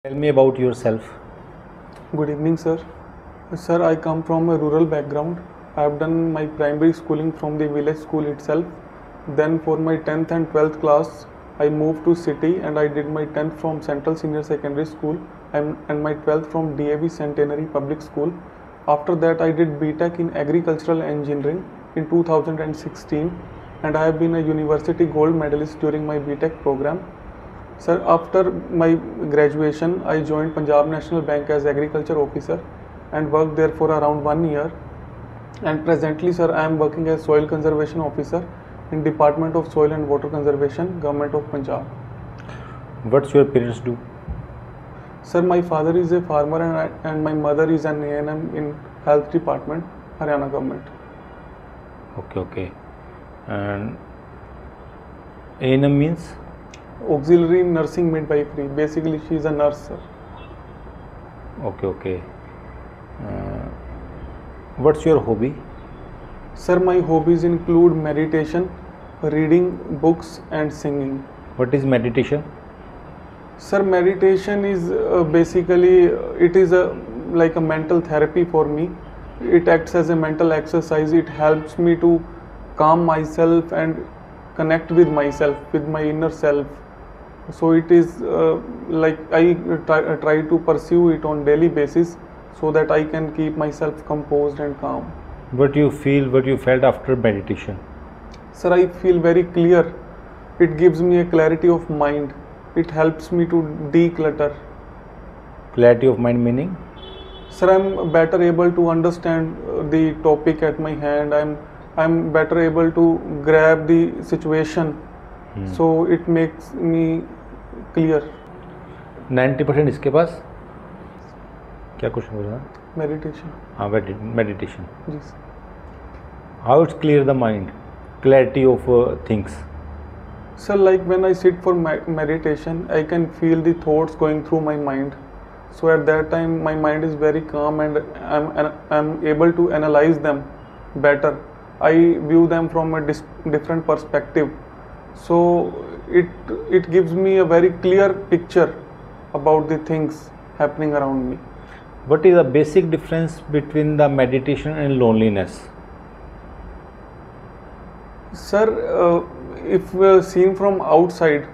Tell me about yourself. Good evening, sir. Sir, I come from a rural background. I have done my primary schooling from the village school itself. Then, for my 10th and 12th class, I moved to city and I did my 10th from Central Senior Secondary School and my 12th from DAV Centenary Public School. After that, I did BTech in Agricultural Engineering in 2016 and I have been a university gold medalist during my BTech program. Sir, after my graduation, I joined Punjab National Bank as agriculture officer and worked there for around 1 year. And presently, sir, I am working as soil conservation officer in Department of Soil and Water Conservation, Government of Punjab. What's your parents do? Sir, my father is a farmer and my mother is an ANM in Health Department, Haryana Government. Okay. And ANM means? Auxiliary Nursing Midwifery. Basically, she is a nurse, sir. Okay. What's your hobby? Sir, my hobbies include meditation, reading books and singing. What is meditation? Sir, meditation is it is like a mental therapy for me. It acts as a mental exercise. It helps me to calm myself and connect with myself, with my inner self. So it is like I try to pursue it on daily basis so that I can keep myself composed and calm. What you felt after meditation? Sir, I feel very clear. It gives me a clarity of mind. It helps me to declutter. Clarity of mind meaning? Sir, I'm better able to understand the topic at my hand. I'm better able to grab the situation. So it makes me clear. 90% इसके पास क्या question बोल रहा है? Meditation. हाँ, meditation. Yes. How it's clear the mind? Clarity of things. Sir, like when I sit for meditation, I can feel the thoughts going through my mind. So at that time, my mind is very calm and I'm able to analyze them better. I view them from a different perspective. So it gives me a very clear picture about the things happening around me. What is the basic difference between the meditation and loneliness? Sir, if seen from outside,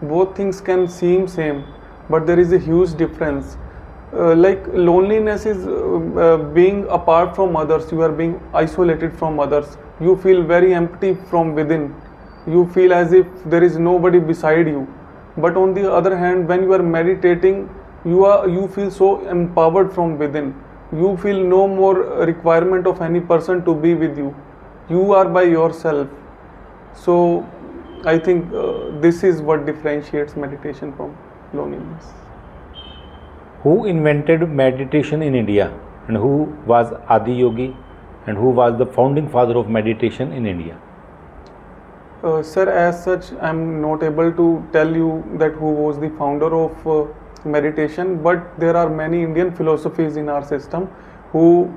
both things can seem same, but there is a huge difference. Like loneliness is being apart from others. You are being isolated from others. You feel very empty from within. You feel as if there is nobody beside you. But on the other hand, when you are meditating, you feel so empowered from within. You feel no more requirement of any person to be with you. You are by yourself. So I think this is what differentiates meditation from loneliness. Who invented meditation in India, and who was Adi Yogi, and who was the founding father of meditation in India? Sir, as such, I am not able to tell you that who was the founder of meditation, but there are many Indian philosophies in our system who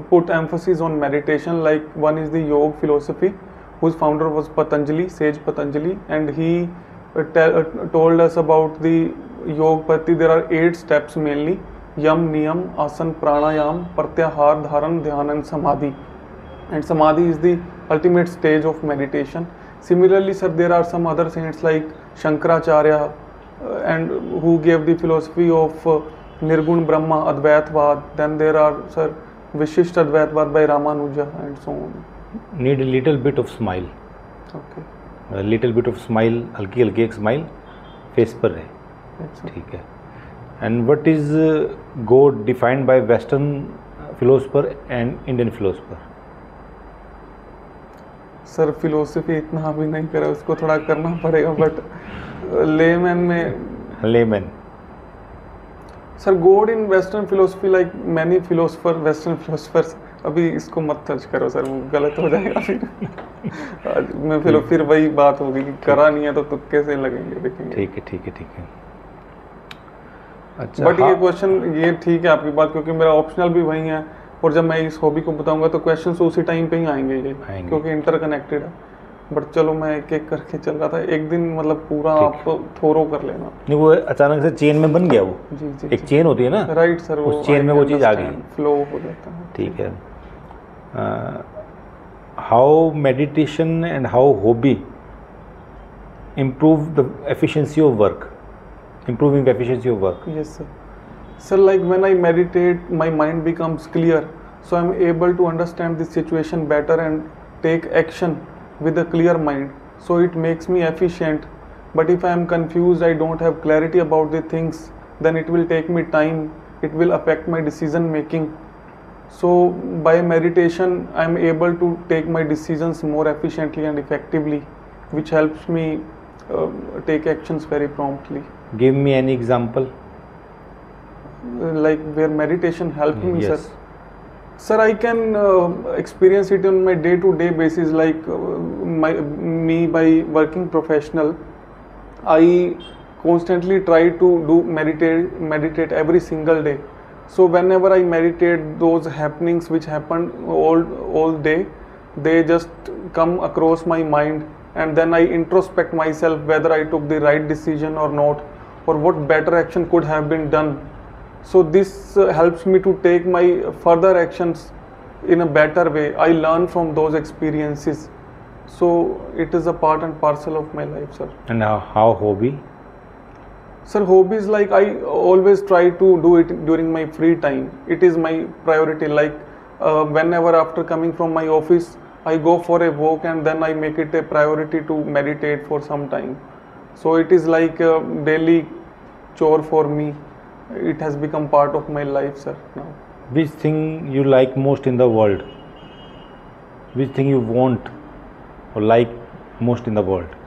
put emphasis on meditation. Like one is the yoga philosophy, whose founder was Patanjali, sage Patanjali, and he told us about the yoga patti. There are 8 steps mainly: yam, niyam, asan, pranayam, pratyahar, dharan, dhyan and samadhi. And samadhi is the ultimate stage of meditation. Similarly, sir, there are some other saints like Shankaracharya and who gave the philosophy of Nirgun Brahma, Advaitvad. Then there are, sir, Vishisht Advaitvad by Ramanuja and so on. Need a little bit of smile. Okay. A little bit of smile, हल्की हल्की एक smile face पर है. ठीक है. And what is God defined by Western philosopher and Indian philosopher? Sir, philosophy इतना अभी नहीं करा, उसको थोड़ा करना पड़ेगा, बट लेमैन में layman sir, God in western philosophy like many philosopher western philosophers. अभी इसको मत टच करो सर, वो गलत हो जाएगा फिर मैं फिर वही बात होगी कि करा नहीं है तो तुक्के से लगेंगे, देखेंगे. ठीक है. अच्छा, बट ये क्वेश्चन ये ठीक है आपकी बात, क्योंकि मेरा ऑप्शनल भी वही है और जब मैं इस हॉबी को बताऊंगा तो क्वेश्चंस उसी टाइम पे ही आएंगे ये, क्योंकि इंटरकनेक्टेड है. बट चलो मैं एक एक करके चल रहा था, एक दिन मतलब पूरा ठीक। आप थोरो कर लेना। नहीं वो अचानक से चेन में बन गया वो, जी जी एक चेन होती है ना, राइट सर, वो उस चेन में वो चीज़ आ गई। फ्लो हो जाता है। ठीक है। How meditation and how hobby improve the efficiency of work, improving the efficiency of work? Yes sir. Sir, like when I meditate, my mind becomes clear, so I'm able to understand the situation better and take action with a clear mind. So it makes me efficient. But if I am confused, I don't have clarity about the things, then it will take me time. It will affect my decision making. So by meditation, I'm able to take my decisions more efficiently and effectively, which helps me take actions very promptly. Give me any example. Like where meditation helped me, Yes. sir. Sir, I can experience it on my day-to-day basis. Like me by working professional, I constantly try to do meditate every single day. So whenever I meditate, those happenings which happen all day, they just come across my mind, and then I introspect myself whether I took the right decision or not, or what better action could have been done. So this helps me to take my further actions in a better way. I learn from those experiences. So it is a part and parcel of my life, sir. And how hobby? Sir, hobbies, like I always try to do it during my free time. It is my priority. Like whenever after coming from my office, I go for a walk, and then I make it a priority to meditate for some time. So it is like a daily chore for me. It has become part of my life, sir, now. Which thing you like most in the world? Which thing you want or like most in the world?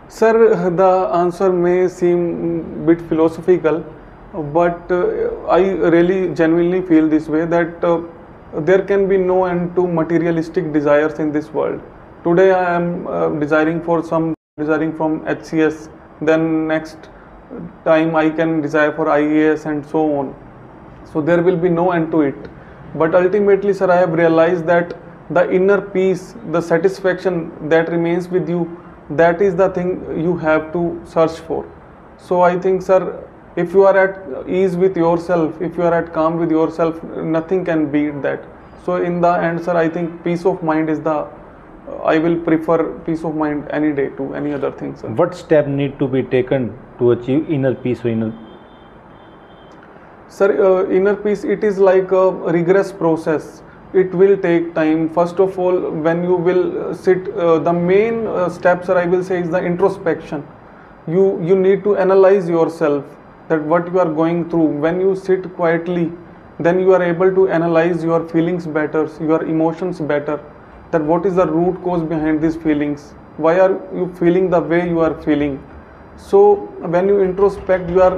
Sir, the answer may seem bit philosophical, but I really genuinely feel this way, that there can be no end to materialistic desires in this world. Today I am desiring from HCS, then next time I can desire for IAS and so on. So there will be no end to it. But ultimately, sir, I have realized that the inner peace, the satisfaction that remains with you, that is the thing you have to search for. So I think, sir, if you are at ease with yourself, if you are at calm with yourself, nothing can beat that. So in the end, sir, I think peace of mind is the, I will prefer peace of mind any day to any other thing, sir. What step need to be taken to achieve inner peace or inner? Sir, inner peace, it is like a rigorous process. It will take time. First of all, when you will sit, the main step, sir, I will say, is the introspection. You need to analyze yourself, that what you are going through. When you sit quietly, then you are able to analyze your feelings better, your emotions better, that what is the root cause behind these feelings, why are you feeling the way you are feeling. So when you introspect, you are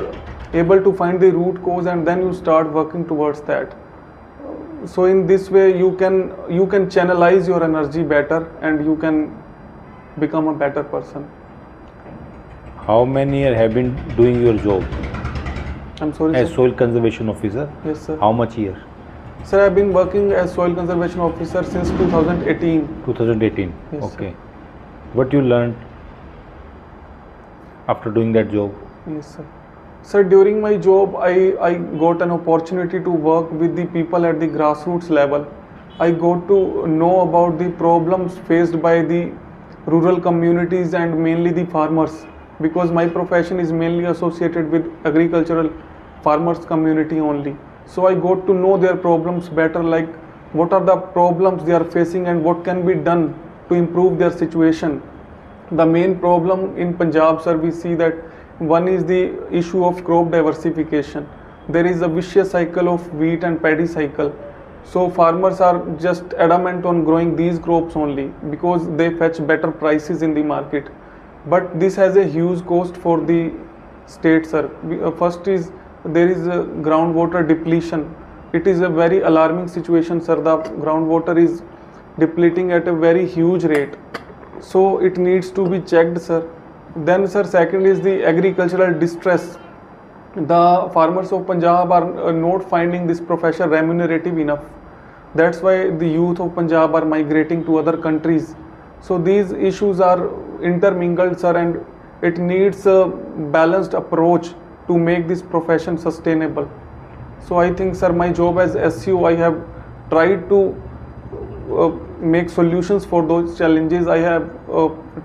able to find the root cause, and then you start working towards that. So in this way, you can channelize your energy better, and you can become a better person. How many years have been doing your job I'm sorry, as sir. soil conservation officer? Yes, sir. How much year? Sir, I have been working as soil conservation officer since 2018. 2018. Yes, Okay. What you learned after doing that job? Yes, sir. Sir, during my job, I got an opportunity to work with the people at the grassroots level. I got to know about the problems faced by the rural communities and mainly the farmers, because my profession is mainly associated with agricultural farmers community only. So I got to know their problems better, like what are the problems they are facing and what can be done to improve their situation. The main problem in Punjab, sir, we see that one is the issue of crop diversification. There is a vicious cycle of wheat and paddy cycle. So farmers are just adamant on growing these crops only because they fetch better prices in the market. But this has a huge cost for the state, sir. First is there is a groundwater depletion. It is a very alarming situation, sir. The groundwater is depleting at a very huge rate. So it needs to be checked, sir. Then, sir, second is the agricultural distress. The farmers of Punjab are not finding this profession remunerative enough. That's why the youth of Punjab are migrating to other countries So these issues are intermingled, sir, and it needs a balanced approach to make this profession sustainable. So I think, sir, my job as SU, I have tried to make solutions for those challenges. I have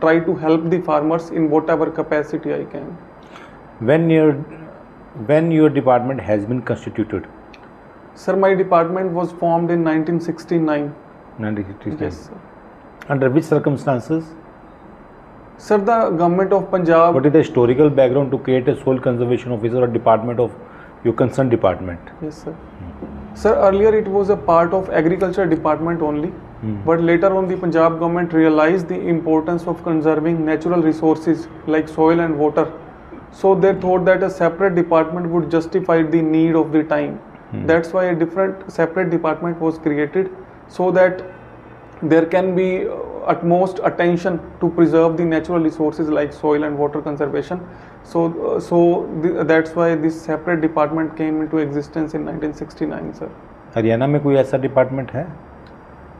tried to help the farmers in whatever capacity I can. When your department has been constituted? Sir, my department was formed in 1969. 1969. Yes, sir. Under which circumstances? Sir, the government of Punjab. What is the historical background to create a soil conservation officer or department of your concerned department? Yes, sir. Sir, earlier it was a part of agriculture department only, but later on the Punjab government realized the importance of conserving natural resources like soil and water. So they thought that a separate department would justify the need of the time. That's why a different separate department was created, so that there can be utmost attention to preserve the natural resources like soil and water conservation. That's why this separate department came into existence in 1969, sir. Haryana में कोई ऐसा department है?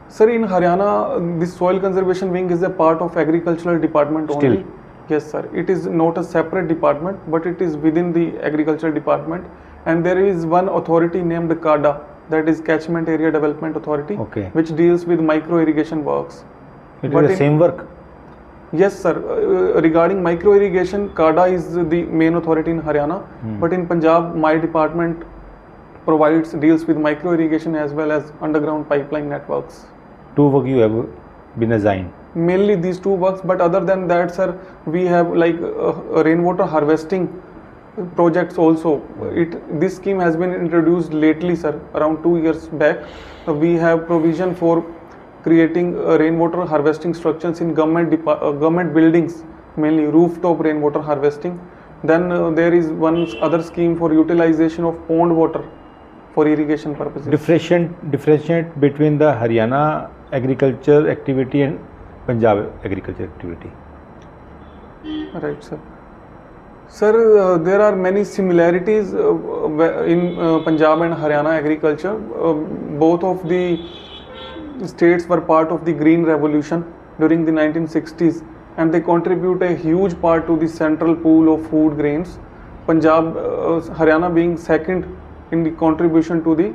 Sir, in Haryana, this soil conservation wing is a part of agricultural department only. Still? Yes, sir. It is not a separate department, but it is within the agricultural department. And there is one authority named CADA, that is Catchment Area Development Authority, Okay. which deals with micro irrigation works. It But is the in- same work? Yes, sir. Regarding micro irrigation, CADA is the main authority in Haryana, but in Punjab, my department deals with micro irrigation as well as underground pipeline networks. Two work you have been assigned. Mainly these two works, but other than that, sir, we have like rainwater harvesting projects also. This scheme has been introduced lately, sir, around 2 years back. We have provision for creating rainwater harvesting structures in government buildings, mainly rooftop rainwater harvesting. Then there is one other scheme for utilization of pond water for irrigation purposes. Differentiate between the Haryana agriculture activity and Punjab agriculture activity. Right, sir. Sir, there are many similarities in Punjab and Haryana agriculture. Both of the states were part of the Green Revolution during the 1960s, and they contribute a huge part to the central pool of food grains. Haryana being second in the contribution to the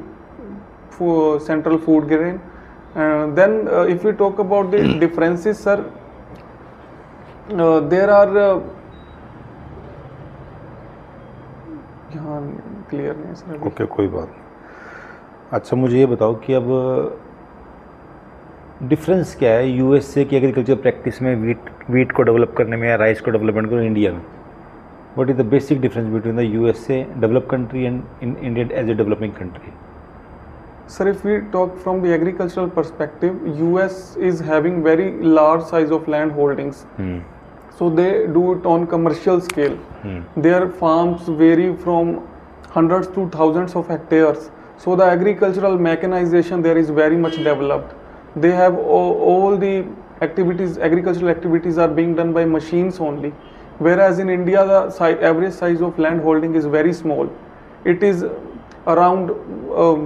central food grain. Then if we talk about the differences, sir, there are clear नहीं है sir. Okay, कोई बात नहीं. अच्छा, मुझे ये बताओ कि अब डिफरेंस क्या है यूएसए की एग्रीकल्चर प्रैक्टिस में वीट को डेवलप करने में या राइस को डेवलपमेंट करने इंडिया में? What is the basic difference between the USA developed country and in India as a developing country? Sir, if we talk from the agricultural perspective, US is having very large size of land holdings. So they do it on commercial scale. Their farms vary from hundreds to thousands of hectares. So the agricultural mechanization there is very much developed. They have all the activities, agricultural activities are being done by machines only. Whereas in India, the average size of land holding is very small. It is around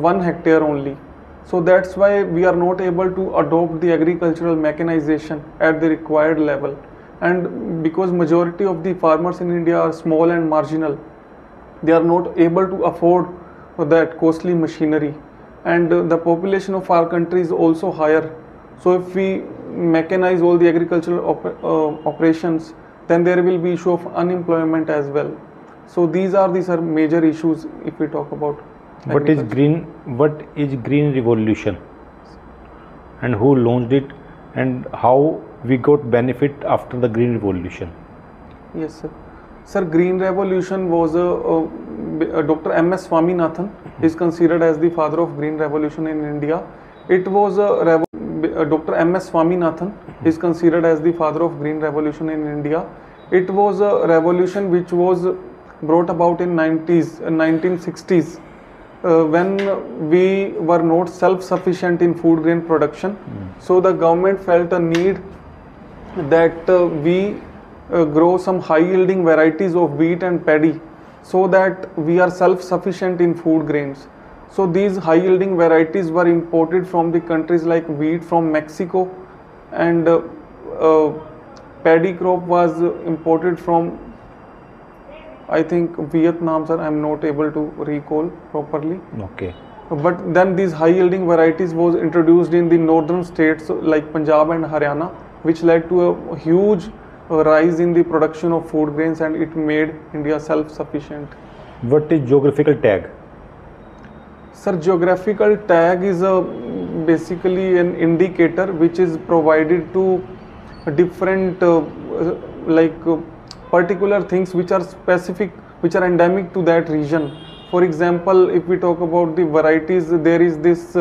1 hectare only. So that's why we are not able to adopt the agricultural mechanization at the required level. And because majority of the farmers in India are small and marginal, they are not able to afford that costly machinery. And the population of our country is also higher. So if we mechanize all the agricultural operations, then there will be issue of unemployment as well. So these are the major issues if we talk about. What is green revolution, and who launched it, and how we got benefit after the green revolution? Yes, sir. Sir, green revolution was Dr. M.S. Swaminathan is considered as the father of green revolution in India. It was Dr. M.S. Swaminathan is considered as the father of green revolution in India. It was a revolution which was brought about in 1960s when we were not self-sufficient in food grain production. So the government felt a need that we grow some high-yielding varieties of wheat and paddy so that we are self-sufficient in food grains. So these high-yielding varieties were imported from the countries like wheat from Mexico and paddy crop was imported from, I think, Vietnam, sir. I'm not able to recall properly. Okay. But then these high yielding varieties was introduced in the northern states like Punjab and Haryana, which led to a huge rise in the production of food grains, and it made India self-sufficient. What is geographical tag? Sir, geographical tag is basically an indicator which is provided to different particular things which are specific, which are endemic to that region. For example, if we talk about the varieties, there is this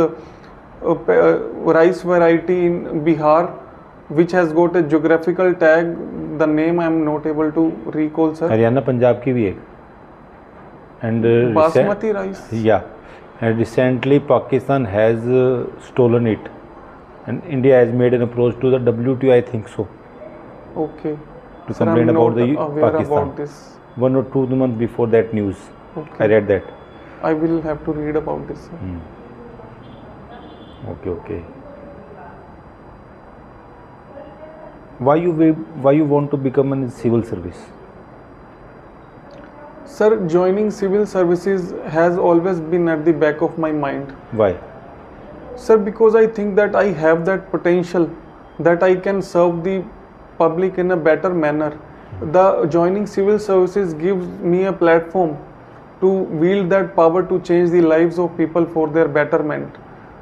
rice variety in Bihar which has got a geographical tag. The name I am not able to recall, sir. Haryana Punjab की भी एक and Basmati rice. Yeah, and recently Pakistan has stolen it, and India has made an approach to the WTO, I think so, Okay. to Sir, complain I'm about not the aware Pakistan. about this. 1 or 2 months before that news, Okay. I read that. I will have to read about this, sir. Okay, okay. Why you want to become in civil service? Sir, joining civil services has always been at the back of my mind. Why? Sir, because I think that I have that potential, that I can serve the public in a better manner. The joining civil services gives me a platform to wield that power to change the lives of people for their betterment.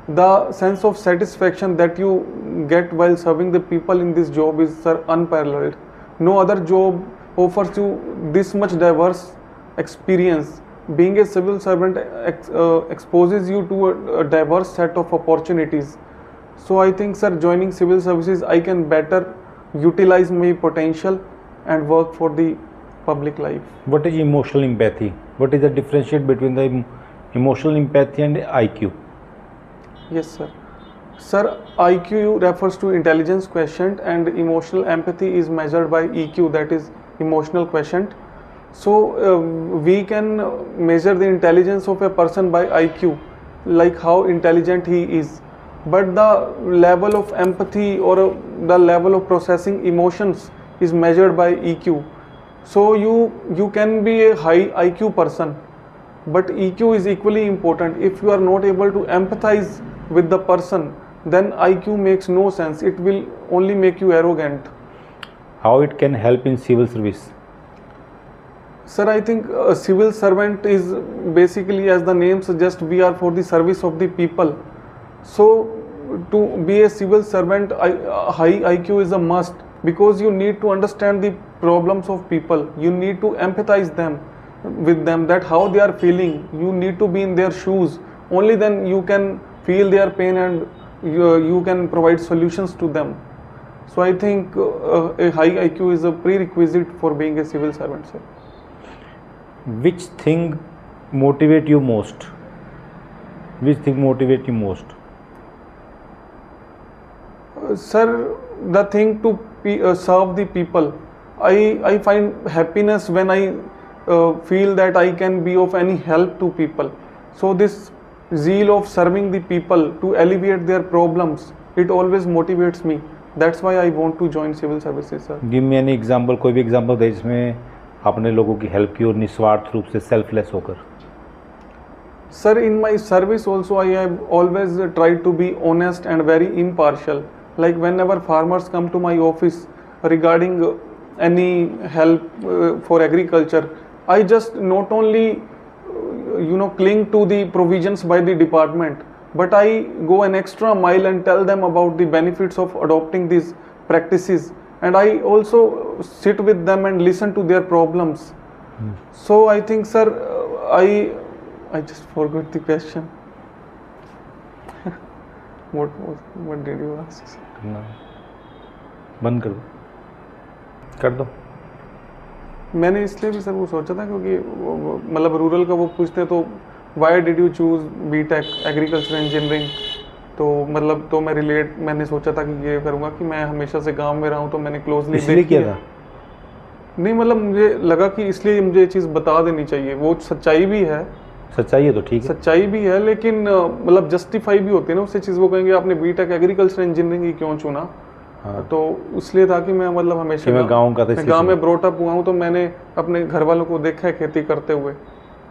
The sense of satisfaction that you get while serving the people in this job is, sir, unparalleled. No other job offers you this much diverse experience. Being a civil servant exposes you to a diverse set of opportunities. So I think, sir, joining civil services, I can better utilize my potential and work for the public life. What is emotional empathy? What is the differentiate between the emotional empathy and IQ? Yes, sir. Sir, IQ refers to intelligence quotient, and emotional empathy is measured by EQ, that is emotional quotient. So we can measure the intelligence of a person by IQ, like how intelligent he is. But the level of empathy or the level of processing emotions is measured by EQ. So you can be a high IQ person, but EQ is equally important. If you are not able to empathize with the person, then IQ makes no sense. It will only make you arrogant. How it can help in civil service? Sir, I think a civil servant is basically, as the name suggests, we are for the service of the people. So to be a civil servant, high IQ is a must, because you need to understand the problems of people. You need to empathize with them, that how they are feeling. You need to be in their shoes. Only then you can feel their pain, and you can provide solutions to them. So I think a high IQ is a prerequisite for being a civil servant, sir. Which thing motivate you most? Which thing motivate you most? Sir, the thing to serve the people. I find happiness when I feel that I can be of any help to people. So this zeal of serving the people to alleviate their problems, it always motivates me. That's why I want to join civil services, sir. Give me any example, कोई भी example दे जिसमें आपने लोगों की help की और निस्वार्थ रूप से selfless होकर. Sir, in my service also I have always tried to be honest and very impartial. Like whenever farmers come to my office regarding any help for agriculture, I just not only cling to the provisions by the department, but I go an extra mile and tell them about the benefits of adopting these practices, and I also sit with them and listen to their problems. So I think, sir, I just forgot the question. what did you ask? बंद कर दो. मैंने इसलिए भी sir वो सोचा था क्योंकि मतलब रूरल का वो पूछते तो why did you choose BTech agriculture engineering, तो मतलब तो मैंने सोचा था कि ये करूँगा कि मैं हमेशा से गांव में रहा हूँ, तो मैंने क्लोजली इसलिए किया था. नहीं, मतलब मुझे लगा कि इसलिए मुझे ये चीज़ बता देनी चाहिए. वो सच्चाई भी है, सच्चाई है तो ठीक है, सच्चाई भी है, लेकिन मतलब जस्टिफाई भी होती है ना उससे चीज़. वो कहेंगे आपने बीटेक एग्रीकल्चर इंजीनियरिंग ही क्यों चुना, हाँ। तो इसलिए था कि मैं मतलब हमेशा मैं गाँव का था, मैं गाँव में ब्रोट अप हुआ हूँ, तो मैंने अपने घर वालों को देखा है खेती करते हुए,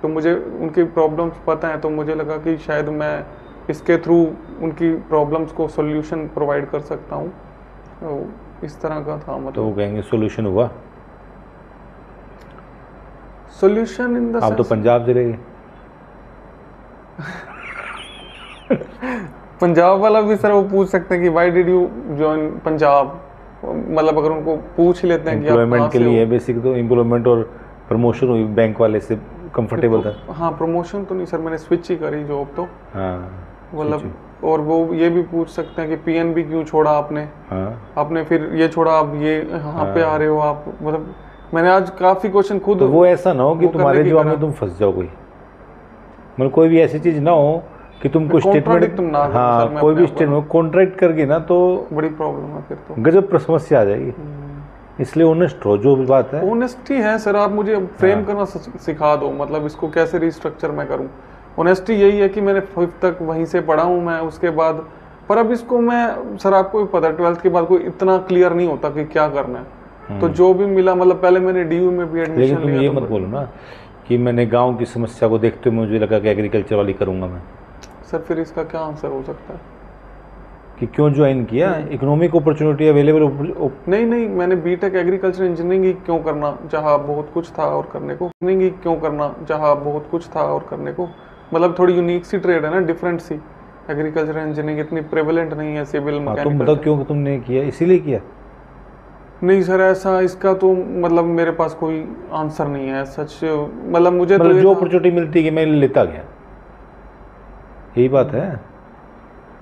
तो मुझे उनकी प्रॉब्लम्स पता है, तो मुझे लगा कि शायद मैं इसके थ्रू उनकी प्रॉब्लम्स को सॉल्यूशन प्रोवाइड कर सकता हूँ, तो इस तरह का था। मतलब तो वो कहेंगे सोल्यूशन हुआ? सॉल्यूशन इन द आप तो पंजाब चले गए। पंजाब वाला भी सर वो पूछ सकते हैं कि why did you join Punjab, मतलब अगर उनको पूछ लेते हैं कि आप एम्प्लॉयमेंट कहाँ के से लिए हो। बेसिक तो एम्प्लॉयमेंट और प्रमोशन हुई बैंक वाले से, कंफर्टेबल था। हाँ, प्रमोशन तो नहीं सर, मैंने स्विच ही करी जॉब तो, हाँ मतलब। और वो ये भी पूछ सकते हैं कि पीएनबी क्यों छोड़ा आपने, हाँ आपने फिर ये छोड़ा, आप ये यहाँ पे आ रहे हो आप, मतलब मैंने आज काफी क्वेश्चन खुद। तो वो ऐसा ना हो कि वो करने तुम्हारे की जवाब करा। में तुम फंस जाओ, कोई मतलब कोई भी ऐसी चीज ना हो कि तुम कोई contradict स्टेटमेंट, ना करूं सर, हाँ मैं कोई अपने भी आप को ना। स्टेटमेंट कॉन्ट्रैक्ट करके ना तो बड़ी प्रॉब्लम है फिर तो। गजब समस्या आ जाएगी। इसलिए ऑनेस्ट रहो, जो भी बात है। ऑनेस्टी है सर, आप मुझे फ्रेम करना सिखा दो, मतलब इसको कैसे रिस्ट्रक्चर मैं करूं। ऑनेस्टी यही है कि मैंने 5th तक वहीं से पढ़ा हूं मैं, उसके बाद पर अब इसको मैं, सर आपको भी पता है 12th के बाद कोई इतना क्लियर नहीं होता कि क्या करना है, तो जो भी मिला, मतलब पहले मैंने डीयू में भी लेकिन एडमिशन तुम लिया। ये तो मत बोलो ना कि मैंने गांव की समस्या को देखते हुए मुझे लगा कि एग्रीकल्चर वाली करूंगा मैं। सर फिर इसका क्या आंसर हो सकता है कि क्यों ज्वाइन किया? Economic opportunity available. नहीं, मैंने बीटेक एग्रीकल्चर इंजीनियरिंग ही क्यों करना चाहा, बहुत कुछ था और करने को। इंजीनियरिंग ही क्यों करना चाहा, बहुत कुछ था और करने को, मतलब थोड़ी यूनिक सी ट्रेड है ना, डिफरेंट सी। एग्रीकल्चर इंजीनियरिंग इतनी प्रेवलेंट नहीं है, सिविल मैकेनिकल। तुम बताओ क्यों तुमने किया? इसीलिए किया? नहीं सर, ऐसा इसका तो मतलब मेरे पास कोई आंसर नहीं है सच, मतलब मुझे तो जो अपॉर्चुनिटी मिलती है कि मैं लेता गया, यही बात है।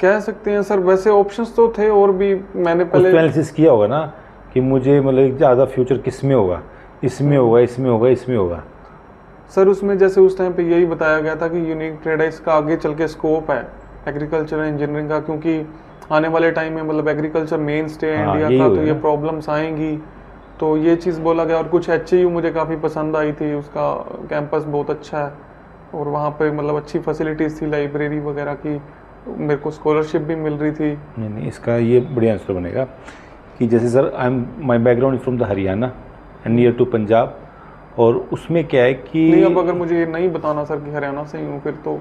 कह सकते हैं सर। वैसे ऑप्शंस तो थे और भी, मैंने कुछ पहले एनालिसिस किया होगा ना कि मुझे मतलब ज़्यादा फ्यूचर किस में होगा, इसमें होगा, इसमें होगा, इसमें होगा। सर उसमें जैसे उस टाइम पे यही बताया गया था कि यूनिक ट्रेड है, इसका आगे चल के स्कोप है एग्रीकल्चर इंजीनियरिंग का, क्योंकि आने वाले टाइम में मतलब एग्रीकल्चर मेन स्टे है इंडिया का, तो ये प्रॉब्लम्स आएंगी, तो ये चीज़ बोला गया। और कुछ HAU मुझे काफ़ी पसंद आई थी, उसका कैंपस बहुत अच्छा है और वहाँ पे मतलब अच्छी फैसिलिटीज़ थी, लाइब्रेरी वगैरह की, मेरे को स्कॉलरशिप भी मिल रही थी। नहीं, इसका ये बढ़िया आंसर बनेगा कि जैसे sir my background from the Haryana and near to Punjab, और उसमें क्या है कि नहीं, अब अगर मुझे ये नहीं बताना सर कि हरियाणा से ही हूँ, फिर तो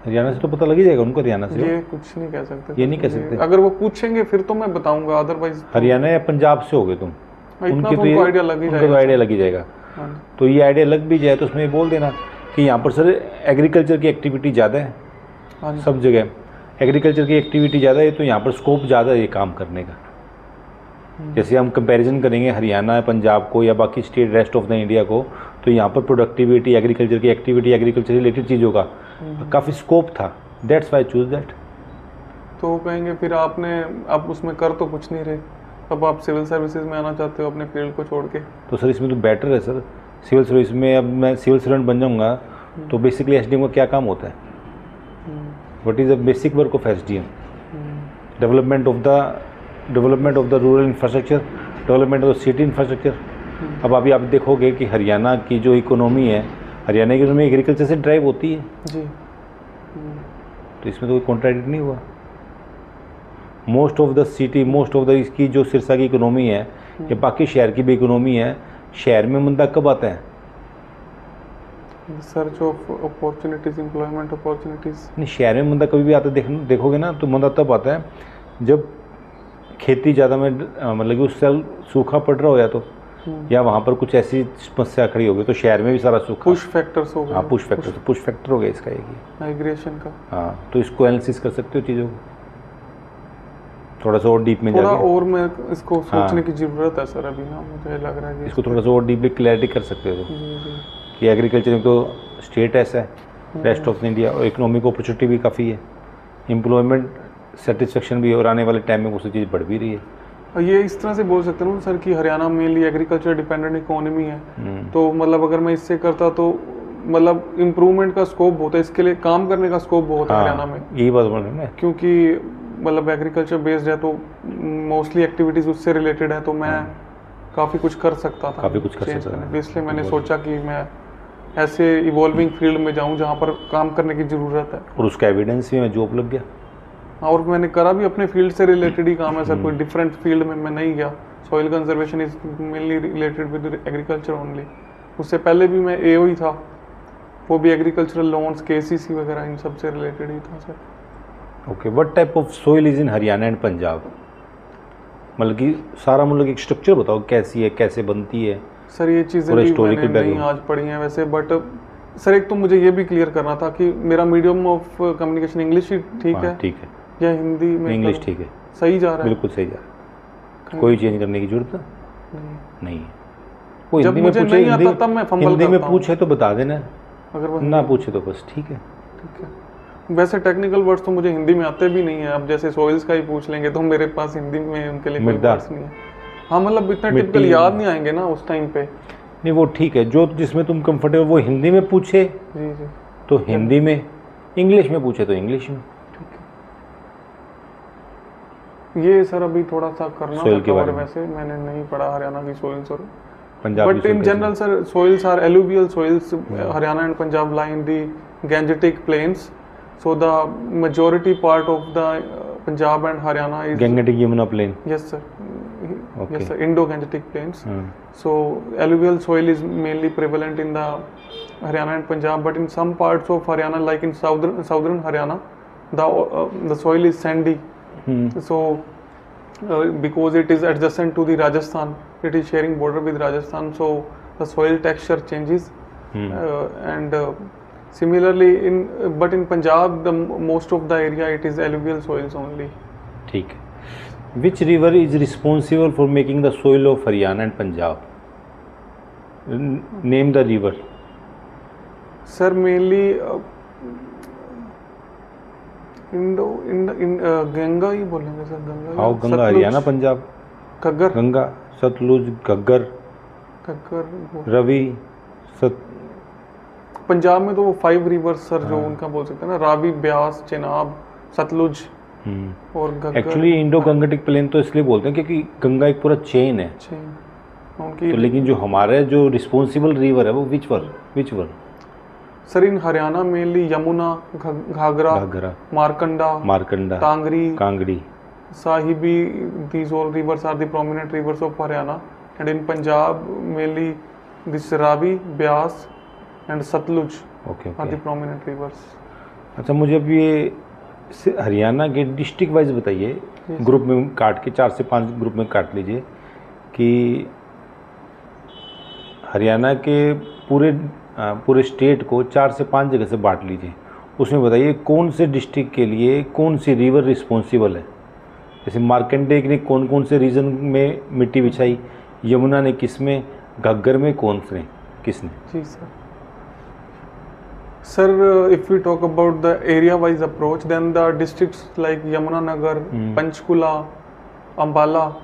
हरियाणा से तो पता लग ही जाएगा उनको, हरियाणा से। ये कुछ नहीं कह सकते, ये नहीं कह सकते। अगर वो पूछेंगे फिर तो मैं बताऊंगा, अदरवाइज हरियाणा या पंजाब से हो गए तुम, उनकी तो आइडिया लग ही जाएगा। तो आइडिया लग ही जाएगा। तो ये आइडिया लग भी जाए तो उसमें बोल देना कि यहाँ पर सर एग्रीकल्चर की एक्टिविटी ज़्यादा है, सब जगह एग्रीकल्चर की एक्टिविटी ज़्यादा है, तो यहाँ पर स्कोप ज़्यादा है ये काम करने का। जैसे हम कंपैरिजन करेंगे हरियाणा पंजाब को या बाकी state rest of the India को, तो यहाँ पर प्रोडक्टिविटी, एग्रीकल्चर की एक्टिविटी, एग्रीकल्चर रिलेटेड चीज़ों का काफ़ी स्कोप था। That's why choose that. तो कहेंगे फिर आप उसमें कर तो कुछ नहीं रहे, अब आप सिविल सर्विसेज में आना चाहते हो अपने फील्ड को छोड़ के। तो सर इसमें तो बेटर है सर सिविल सर्विस में। अब मैं सिविल सर्वेंट बन जाऊँगा तो बेसिकली SDM का क्या काम होता है? What is the basic work of SDM? Development of the rural infrastructure, development of the city infrastructure. अब अभी आप देखोगे कि हरियाणा की जो इकोनॉमी है, हरियाणा की इकोनॉमी एग्रीकल्चर से ड्राइव होती है जी। तो इसमें तो कोई कॉन्ट्राडिक्ट नहीं हुआ। Most of the city, most of the इसकी जो सिरसा की इकोनॉमी है या बाकी शहर की भी इकोनॉमी है, शहर में मंदा कब आता है? Search of opportunities, employment opportunities. नहीं, शहर में मंदा कभी भी आता देखोगे ना तो मंदा तब आता है जब खेती ज़्यादा में मतलब कि उस साल सूखा पड़ रहा हो या तो, या वहाँ पर कुछ ऐसी समस्या खड़ी हो गई तो शहर में भी सारा सूखा। पुश फैक्टर्स हो गए। हाँ, पुश फैक्टर हो गया इसका एक ही, माइग्रेशन का। हाँ, तो इसको एनालिसिस कर सकते हो चीज़ों को थोड़ा सा और डीप में थोड़ा जाके। और मैं इसको सोचने की ज़रूरत है सर, अभी ना मुझे लग रहा है कि इसको थोड़ा सा और डीपली क्लैरिटी कर सकते हो जी। कि एग्रीकल्चर में तो स्टेट ऐसा है, रेस्ट ऑफ इंडिया, और इकोनॉमिक अपॉर्चुनिटी भी काफ़ी है, एम्प्लॉयमेंट सेटिस्फेक्शन भी, और आने वाले टाइम में वो चीज़ बढ़ भी रही है। ये इस तरह से बोल सकते हैं ना सर कि Haryana mainly agriculture dependent economy है, तो मतलब अगर मैं इससे करता तो मतलब इम्प्रूवमेंट का स्कोप बहुत है, इसके लिए काम करने का स्कोप बहुत है हरियाणा में। यही बात बोल रहा हूँ मैं, क्योंकि मतलब एग्रीकल्चर बेस्ड है तो मोस्टली एक्टिविटीज़ उससे रिलेटेड है, तो मैं काफ़ी कुछ कर सकता था, काफ़ी कुछ कर सकता था। इसलिए मैंने सोचा कि मैं ऐसे इवॉल्विंग फील्ड में जाऊं जहां पर काम करने की ज़रूरत है। और उसका एविडेंस भी मैं जॉब लग गया। और मैंने करा भी अपने फील्ड से रिलेटेड ही काम है सर, कोई डिफरेंट फील्ड में मैं नहीं गया। Soil conservation is mainly related with agriculture only. उससे पहले भी मैं एओ ही था, वो भी एग्रीकल्चरल लोन्स, केसीसी वगैरह इन सब से रिलेटेड ही था sir. Okay, what type of soil is in Haryana and Punjab? मतलब कि सारा मतलब एक स्ट्रक्चर बताओ, कैसी है, कैसे बनती है सर? ये चीज़ें पूरा भी historical मैंने नहीं background। आज पढ़ी हैं वैसे, बट सर एक तो मुझे ये भी क्लियर करना था कि मेरा मीडियम ऑफ कम्युनिकेशन इंग्लिश ही ठीक हाँ, है ठीक है, या हिंदी में? इंग्लिश करूँ? ठीक है, सही जा रहा है? बिल्कुल सही जा रहा है, कोई चेंज करने की जरूरत नहीं। नहीं है। वो जब हिंदी में मुझे पूछे, नहीं आता तब मैं फंबल हिंदी में करता हूँ। पूछे तो बता देना, अगर वो ना पूछे तो बस ठीक है। ठीक है। वैसे टेक्निकल वर्ड्स तो मुझे हिंदी में आते भी नहीं है। अब जैसे सॉइल्स का ही पूछ लेंगे तो मेरे पास हिंदी में उनके लिए कोई मृदा। वर्ड्स नहीं है। हाँ मतलब इतना मिट्टी। टिपिकल याद नहीं आएंगे ना उस टाइम पे। नहीं वो ठीक है, जो जिसमें तुम कंफर्टेबल, वो हिंदी में पूछे जी जी तो हिंदी में, इंग्लिश में पूछे तो इंग्लिश में। ठीक है। ये सर अभी थोड़ा सा करना Soil था के और बारे में। वैसे मैंने नहीं पढ़ा हरियाणा की सॉइल्स और Punjab but in general sir soils are alluvial soils. Haryana and Punjab lie in the Gangetic plains, so the majority part of the Punjab and Haryana is Gangetic Yamuna plain. yes sir Okay. yes sir Indo-Gangetic plains. हाँ, So alluvial soil is mainly prevalent in the Haryana and Punjab, but in some parts of Haryana, like in southern Haryana, the soil is sandy. So because it is adjacent to the Rajasthan, it is sharing border with Rajasthan, so the soil texture changes. And similarly but in Punjab the most of the area it is alluvial soils only. ठीक है। Which river is responsible for making the soil of Haryana and Punjab? Name the river. Sir mainly Ganga ही बोलेंगे sir. Ganga how? Ganga Haryana Punjab? Ghaggar Ganga, Sutlej, Ghaggar, Ghaggar Ravi, सत पंजाब में तो वो 5 reverse sir जो उनका बोल सकते हैं ना, रावी, ब्यास, चेनाब, सतलुज और घग्गर। एक्चुअली इंडो गंगटिक प्लेन तो इसलिए बोलते हैं क्योंकि गंगा एक पूरा चेन है। उनकी तो लेकिन जो हमारे जो रिस्पॉन्सिबल रिवर है वो which one? Sir in Haryana mainly Yamuna, Ghaghara, Ghaghara, Markanda, Kangri, Sahibi, these all rivers are the prominent rivers of Haryana, and in Punjab mainly this Ravi, Beas and Satluj okay are the prominent rivers. अच्छा, मुझे अब ये हरियाणा के डिस्ट्रिक्ट वाइज बताइए, group में काट के 4 से 5 ग्रुप में काट लीजिए कि हरियाणा के पूरे स्टेट को 4 से 5 जगह से बांट लीजिए। उसमें बताइए कौन से डिस्ट्रिक्ट के लिए कौन सी रिवर रिस्पॉन्सिबल है। जैसे मार्कंडेय ने कौन कौन से रीजन में मिट्टी बिछाई, यमुना ने किस में, घग्गर में किसने? जी sir. Sir, if we talk about the area-wise approach, then the districts like Yamunanagar, Panchkula, Ambala,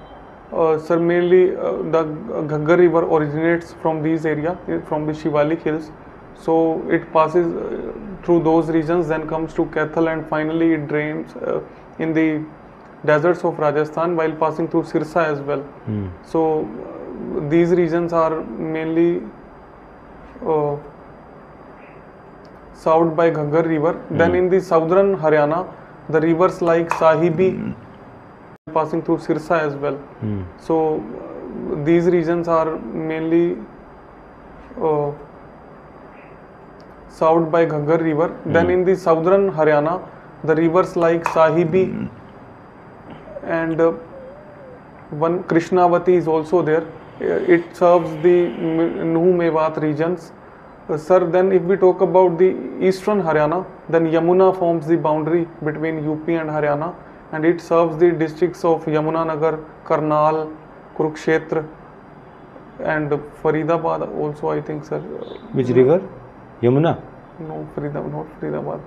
sir, mainly the Ghaggar River originates from these areas, from the Shivalik Hills. So it passes through those regions, then comes to Kaithal, and finally it drains in the deserts of Rajasthan while passing through Sirsa as well. So these regions are mainly served by Ghaggar River. Then in the southern Haryana, the rivers like Sahibi passing through Sirsa as well. So these regions are mainly served by Ghaggar River. Then in the southern Haryana, the rivers like Sahibi and one Krishnavati is also there. It serves the Nuh Mewat regions. Sir, then if we talk about the eastern Haryana, then Yamuna forms the boundary between UP and Haryana, and it serves the districts of Yamunanagar, Karnal, Kurukshetra and Faridabad also, I think, sir. Which river? Yamuna? No, not Faridabad.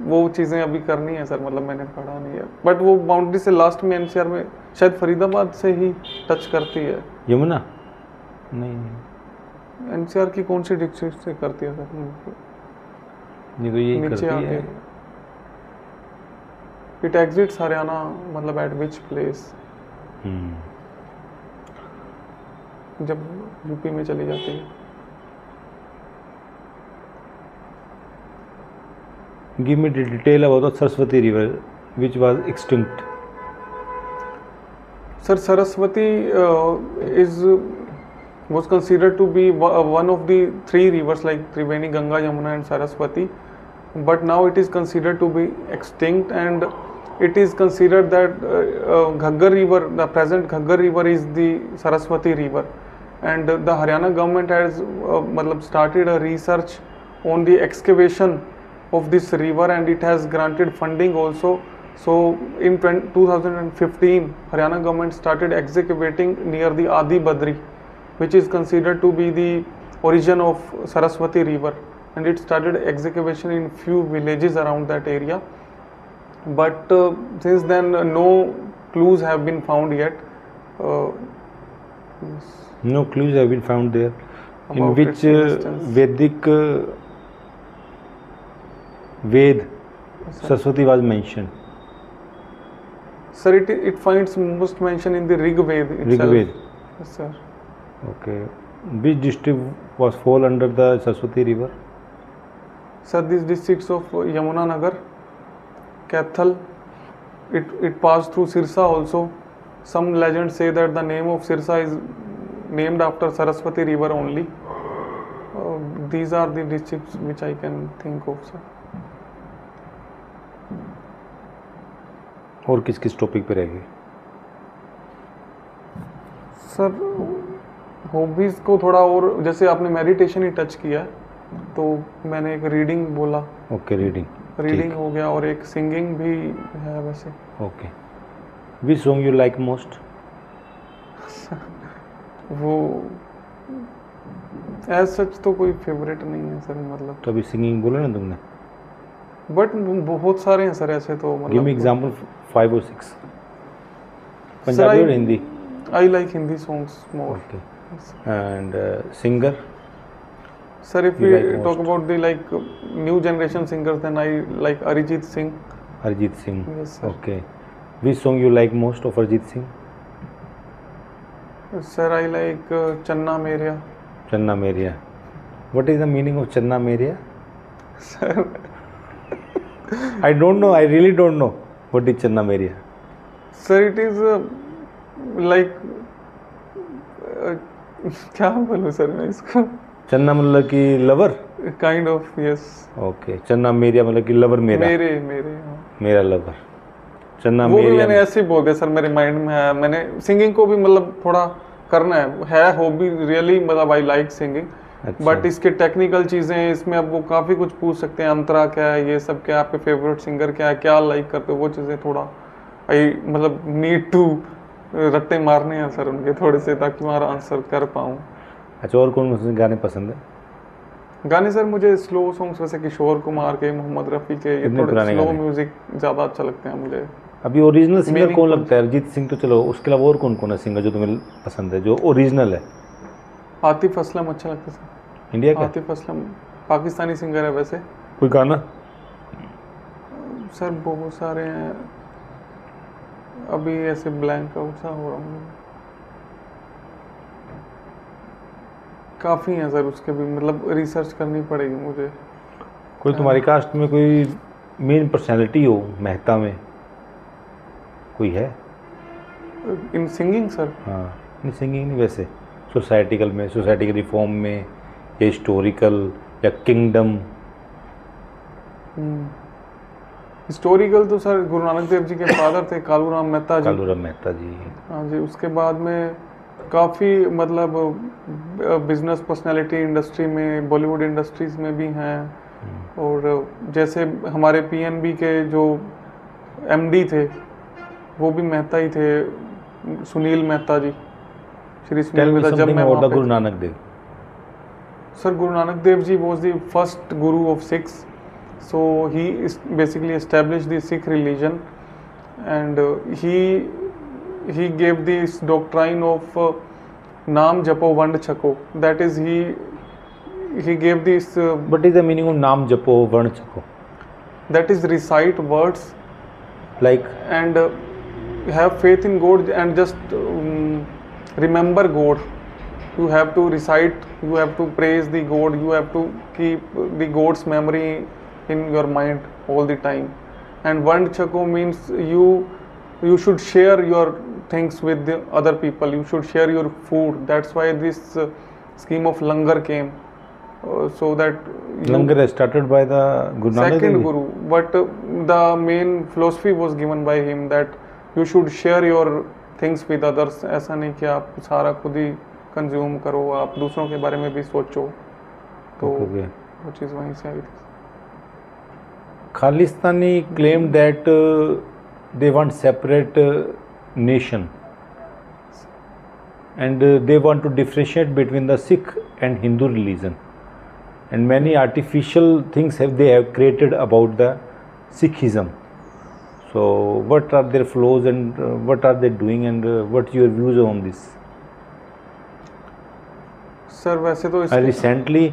वो चीज़ें अभी करनी है sir, मतलब मैंने पढ़ा नहीं है, बट वो बाउंड्री से लास्ट में एनसीआर में शायद फरीदाबाद से ही टच करती है। यमुना नहीं, एनसीआर की कौन सी डिस्ट्रिक्ट से करती है सर? ये तो यही नीचे करती है। इट एग्जिट्स हरियाणा, मतलब एट विच प्लेस? जब यूपी में चली जाती है। Give me detail about the Saraswati river which was extinct? Sir, Saraswati was considered to be one of the three rivers like Triveni, Ganga, Yamuna and Saraswati, but now it is considered to be extinct, and it is considered that Ghaggar river, the present Ghaggar river is the Saraswati river, and the Haryana government has started a research on the excavation of this river, and it has granted funding also. So in 2015, Haryana government started excavating near the Adi Badri, which is considered to be the origin of Saraswati river, and it started excavation in few villages around that area. But since then, no clues have been found yet. Yes. No clues have been found there. In About which its existence. Vedic Ved Yes, sir. Saraswati was mentioned? Sir, it finds most mention in the Rig Ved itself. Rigved. Yes, sir. Okay. Which district was fall under the Saraswati river? Sir, these districts of Yamuna Nagar, Kaithal, it passed through Sirsa also. Some legends say that the name of Sirsa is named after Saraswati river only. These are the districts which I can think of, sir. और किस किस topic पे रहेगी? Sir, hobbies को थोड़ा और, जैसे आपने मेडिटेशन ही टच किया तो मैंने एक रीडिंग बोला, ओके, रीडिंग हो गया, और एक सिंगिंग भी है वैसे। Okay. Which song you like most? वो एज सच तो कोई फेवरेट नहीं है सर, मतलब। तो अभी सिंगिंग बोला ना तुमने, बट बहुत सारे हैं सर ऐसे तो, give me example 5 or 6, Punjabi और Hindi? I like Hindi songs more. Okay. And singer? Sir, if You we like talk most? about the new generation singers, then I like Arijit Singh. Arjit Singh. Yes, sir. Okay. Which song you like most of Arjit Singh? Sir, I like Channa Meria. Channa Meria. What is the meaning of Channa Meria? Sir, I don't know. I really don't know. What is Channa Meria? sir, it is like क्या बोलूँ sir मैं इसको? चन्ना मतलब कि lover? Kind of, yes. Okay. चन्ना मेरिया मतलब कि लवर मेरा? मेरे हाँ। मेरा लवर। चन्ना वो भी मेरिया। मैंने ऐसे ही बोल दिया सर, मेरे माइंड में है। मैंने सिंगिंग को भी मतलब थोड़ा करना है हॉबी रियली, मतलब आई लाइक सिंगिंग, अच्छा। बट इसके टेक्निकल चीज़ें इसमें अब वो काफ़ी कुछ पूछ सकते हैं, अंतरा क्या है, ये सब क्या है, आपके फेवरेट सिंगर क्या है, क्या लाइक करते हो, वो चीज़ें थोड़ा आई मतलब नीड टू रट्टे मारने हैं सर उनके थोड़े से, ताकि मैं आंसर कर पाऊँ। अच्छा, और कौन से गाने पसंद है? गाने सर मुझे स्लो सॉन्ग्स वैसे किशोर कुमार के, मोहम्मद रफ़ी के, ये कितने थोड़े पुराने स्लो गाने? म्यूजिक ज़्यादा अच्छा लगते हैं मुझे। अभी ओरिजिनल सिंगर कौन Meaningful। लगता है? अरिजीत सिंह तो चलो, उसके अलावा और कौन कौन है सिंगर जो तुम्हें पसंद है, जो ओरिजिनल है? आतिफ असलम अच्छा लगता है सर। इंडिया का? आतिफ असलम पाकिस्तानी सिंगर है वैसे। कोई गाना? सर बहुत सारे हैं, अभी ऐसे ब्लैंक आउट सा हो रहा हूँ। काफ़ी हैं सर, उसके भी मतलब रिसर्च करनी पड़ेगी मुझे। कोई तुम्हारी कास्ट में कोई मेन पर्सनैलिटी हो मेहता में, कोई है? इन सिंगिंग सर? हाँ, नहीं सिंगिंग नहीं, वैसे सोसाइटिकल में, सोसाइटी के रिफॉर्म में, या हिस्टोरिकल या किंगडम? हिस्टोरिकल तो सर गुरु नानक देव जी के फादर थे, कालूराम मेहता जी। कालूराम मेहता जी। हाँ जी। उसके बाद में काफ़ी मतलब बिजनेस पर्सनालिटी इंडस्ट्री में, बॉलीवुड इंडस्ट्रीज में भी हैं, और जैसे हमारे पीएनबी के जो एमडी थे वो भी मेहता ही थे, सुनील मेहता जी, श्री सुनील मेहता। जब मैं वहाँ पे Guru Nanak Dev? Sir Guru Nanak Dev ji was the first guru of Sikhs, so he basically established the Sikh religion, and he gave this doctrine of Naam Japo Vand Chako. That is, he gave this. What is the meaning of Naam Japo Vand Chako? That is, recite words Like? and have faith in God, and just remember God. You have to recite, you have to praise the God, you have to keep the God's memory in your mind all the time. and Vand Chako means you should share your things with the other people. You should share your food. That's why this scheme of langar came, so that Langar is started by the Guru Nanak Dev second Ji? Guru, but the main philosophy was given by him that you should share your things with others. ऐसा नहीं कि आप सारा खुद ही consume करो, आप दूसरों के बारे में भी सोचो. तो Okay. वो चीज़ वहीं से आई थी. Khalistani claimed that they want separate nation, and they want to differentiate between the Sikh and Hindu religion, and many artificial things they have created about the Sikhism. So what are their flaws, and what are they doing, and what's your views on this? Sir वैसे तो I इसके recently